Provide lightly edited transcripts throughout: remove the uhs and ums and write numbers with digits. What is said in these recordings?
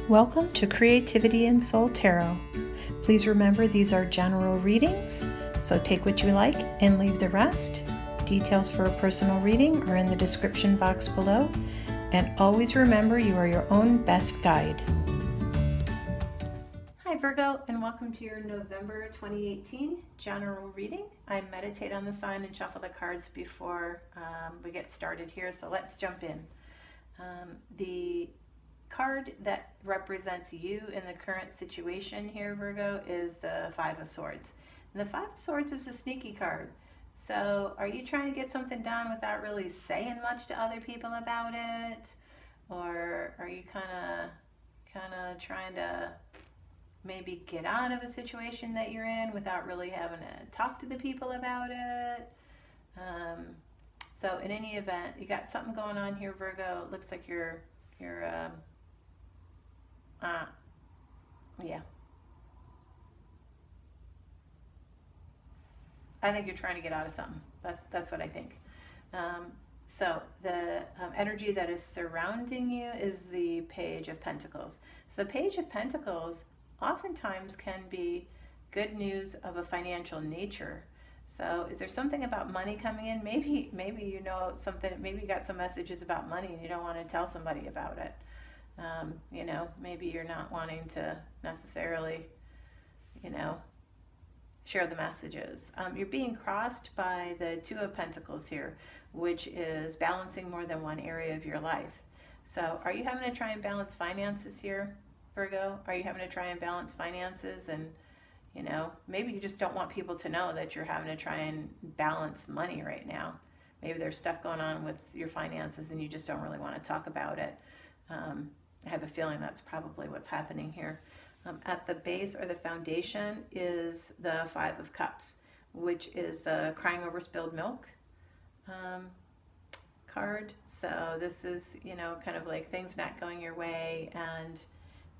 Welcome to Creativity and Soul Tarot. Please remember these are general readings, so take what you like and leave the rest. Details for a personal reading are in the description box below, and always remember you are your own best guide. Hi Virgo, and welcome to your November 2018 general reading. I meditate on the sign and shuffle the cards before we get started here, so let's jump in. The card that represents you in the current situation here, Virgo, is the Five of Swords. And the Five of Swords is a sneaky card. So are you trying to get something done without really saying much to other people about it? Or are you kind of trying to maybe get out of a situation that you're in without really having to talk to the people about it? So in any event, you got something going on here, Virgo. It looks like you're I think you're trying to get out of something. That's what I think. So the energy that is surrounding you is the Page of Pentacles. So the Page of Pentacles oftentimes can be good news of a financial nature. So is there something about money coming in? Maybe you know something, maybe you got some messages about money and you don't want to tell somebody about it. Maybe you're not wanting to necessarily, share the messages. You're being crossed by the Two of Pentacles here, which is balancing more than one area of your life. So are you having to try and balance finances here, Virgo? Are you having to try and balance finances? And, maybe you just don't want people to know that you're having to try and balance money right now. Maybe there's stuff going on with your finances and you just don't really want to talk about it. I have a feeling that's probably what's happening here. At the base or the foundation is the Five of Cups, which is the crying over spilled milk card. So this is, kind of like things not going your way and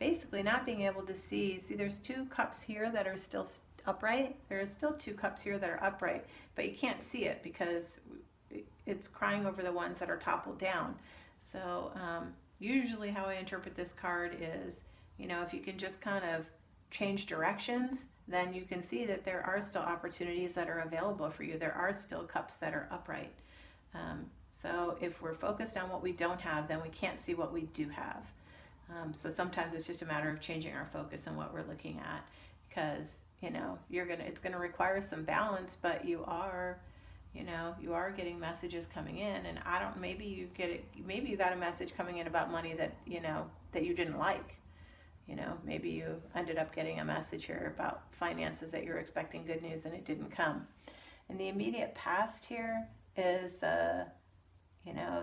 basically not being able to see. There's two cups here that are still upright. There are still two cups here that are upright, but you can't see it because it's crying over the ones that are toppled down. So usually how I interpret this card is, if you can just kind of change directions, then you can see that there are still opportunities that are available for you. There are still cups that are upright. So if we're focused on what we don't have, then we can't see what we do have. So sometimes it's just a matter of changing our focus and what we're looking at, because it's gonna require some balance, but you are getting messages coming in, and maybe you got a message coming in about money that you didn't like. Maybe you ended up getting a message here about finances that you're expecting good news and it didn't come. In the immediate past here is the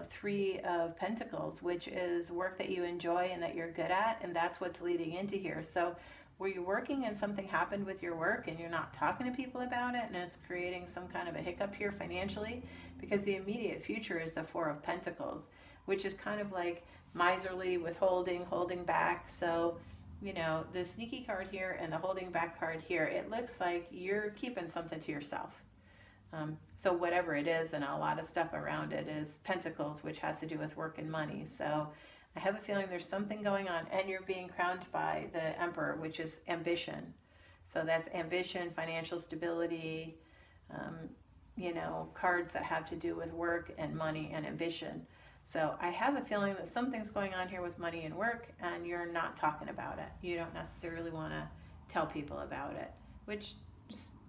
Three of Pentacles, which is work that you enjoy and that you're good at, and that's what's leading into here. So were you working and something happened with your work and you're not talking to people about it and it's creating some kind of a hiccup here financially? Because the immediate future is the Four of Pentacles, which is kind of like miserly, withholding, holding back. So the sneaky card here and the holding back card here, it looks like you're keeping something to yourself. So whatever it is, and a lot of stuff around it is Pentacles, which has to do with work and money. So I have a feeling there's something going on, and you're being crowned by the Emperor, which is ambition. So that's ambition, financial stability, cards that have to do with work and money and ambition. So I have a feeling that something's going on here with money and work, and you're not talking about it. You don't necessarily want to tell people about it, which,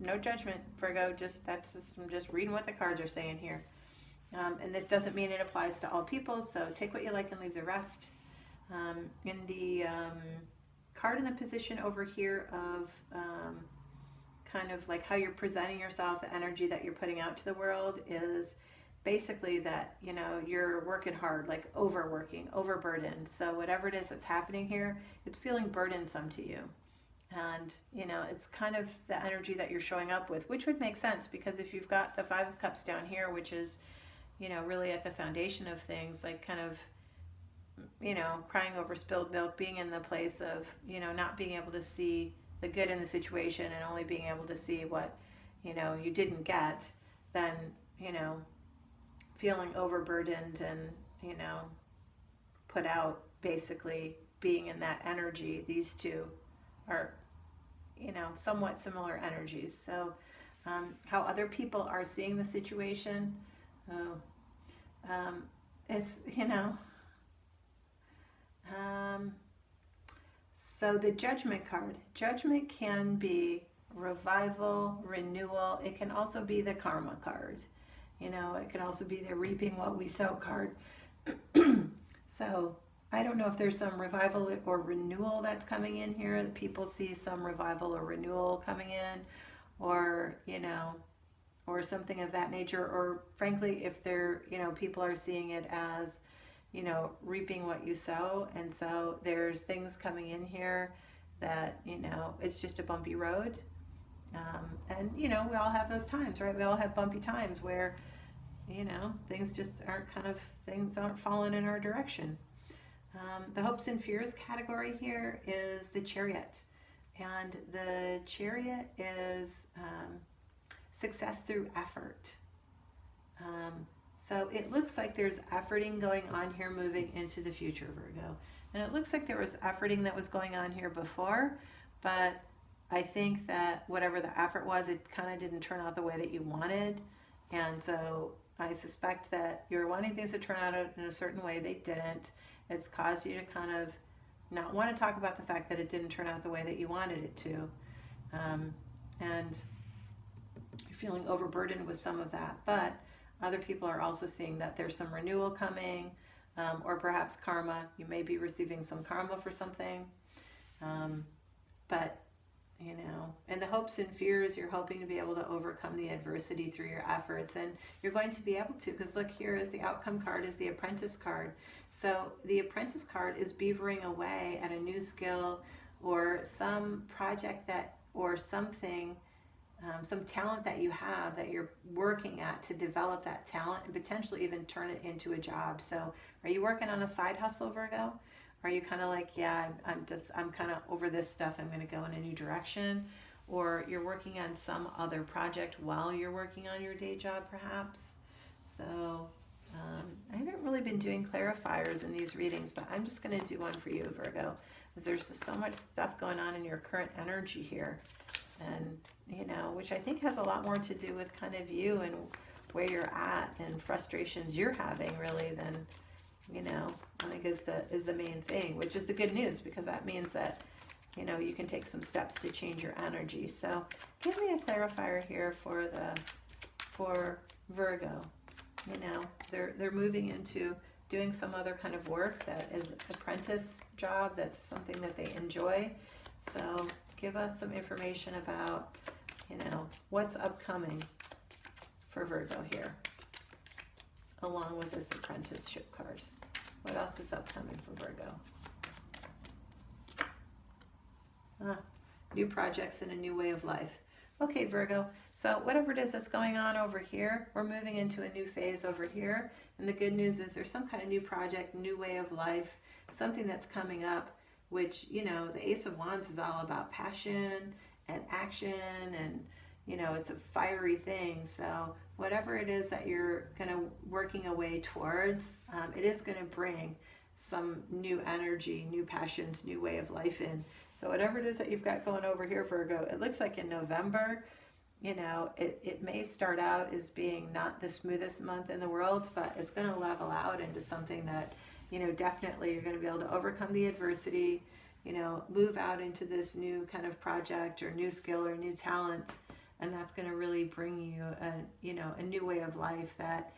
no judgment, Virgo. I'm just reading what the cards are saying here. And this doesn't mean it applies to all people, so take what you like and leave the rest. In the card in the position over here of kind of like how you're presenting yourself, the energy that you're putting out to the world is basically that, you're working hard, like overworking, overburdened. So whatever it is that's happening here, it's feeling burdensome to you. And, it's kind of the energy that you're showing up with, which would make sense because if you've got the Five of Cups down here, which is, really at the foundation of things, like kind of, crying over spilled milk, being in the place of, not being able to see the good in the situation and only being able to see what, you didn't get, then, feeling overburdened and, put out basically being in that energy. These two are, somewhat similar energies. So how other people are seeing the situation is, so the Judgment card. Judgment can be revival, renewal. It can also be the Karma card. It can also be the reaping what we sow card. So I don't know if there's some revival or renewal that's coming in here, that people see some revival or renewal coming in, or, or something of that nature. Or frankly, if they're, people are seeing it as, reaping what you sow. And so there's things coming in here that, it's just a bumpy road. And, we all have those times, right? We all have bumpy times where, things just things aren't falling in our direction. The hopes and fears category here is the Chariot. And the Chariot is success through effort. So it looks like there's efforting going on here moving into the future, Virgo. And it looks like there was efforting that was going on here before, but I think that whatever the effort was, it kind of didn't turn out the way that you wanted. And so I suspect that you're wanting things to turn out in a certain way. They didn't. It's caused you to kind of not want to talk about the fact that it didn't turn out the way that you wanted it to. And you're feeling overburdened with some of that. But other people are also seeing that there's some renewal coming, or perhaps karma. You may be receiving some karma for something. But, and the hopes and fears, you're hoping to be able to overcome the adversity through your efforts. And you're going to be able to, because look, here is the outcome card, is the Apprentice card. So the Apprentice card is beavering away at a new skill or some project or something, some talent that you have that you're working at to develop that talent and potentially even turn it into a job. So are you working on a side hustle, Virgo? Are you kind of like, yeah, I'm kind of over this stuff, I'm going to go in a new direction? Or you're working on some other project while you're working on your day job, perhaps? So I haven't really been doing clarifiers in these readings, but I'm just going to do one for you, Virgo, because there's just so much stuff going on in your current energy here. And, which I think has a lot more to do with kind of you and where you're at and frustrations you're having, really, than, I think is the main thing, which is the good news, because that means that, you can take some steps to change your energy. So give me a clarifier here for Virgo. They're moving into doing some other kind of work that is apprentice job, that's something that they enjoy. So give us some information about, what's upcoming for Virgo here, along with this apprenticeship card. What else is upcoming for Virgo? New projects and a new way of life. Okay, Virgo, so whatever it is that's going on over here, we're moving into a new phase over here. And the good news is there's some kind of new project, new way of life, something that's coming up, which, the Ace of Wands is all about passion and action, and, it's a fiery thing. So whatever it is that you're kind of working a way towards, it is going to bring some new energy, new passions, new way of life in. So whatever it is that you've got going over here, Virgo, it looks like in November, it may start out as being not the smoothest month in the world, but it's going to level out into something that, definitely you're going to be able to overcome the adversity, move out into this new kind of project or new skill or new talent. And that's going to really bring you a new way of life that,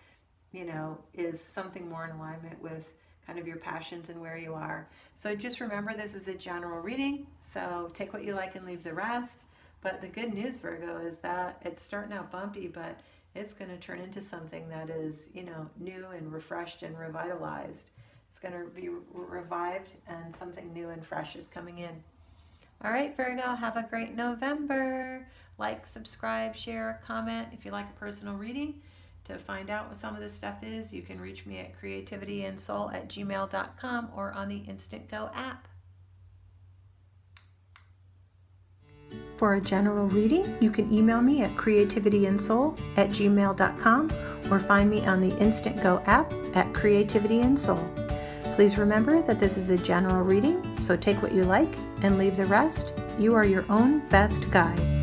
is something more in alignment with kind of your passions and where you are. So just remember, this is a general reading, so take what you like and leave the rest. But the good news, Virgo, is that it's starting out bumpy, but it's going to turn into something that is, new and refreshed and revitalized. It's going to be revived, and something new and fresh is coming in. All right, Virgo, have a great November. Like, subscribe, share, comment if you like a personal reading. To find out what some of this stuff is, you can reach me at creativityandsoul@gmail.com or on the Instantgo app. For a general reading, you can email me at creativityandsoul@gmail.com or find me on the Instantgo app at Creativity and Soul. Please remember that this is a general reading, so take what you like and leave the rest. You are your own best guide.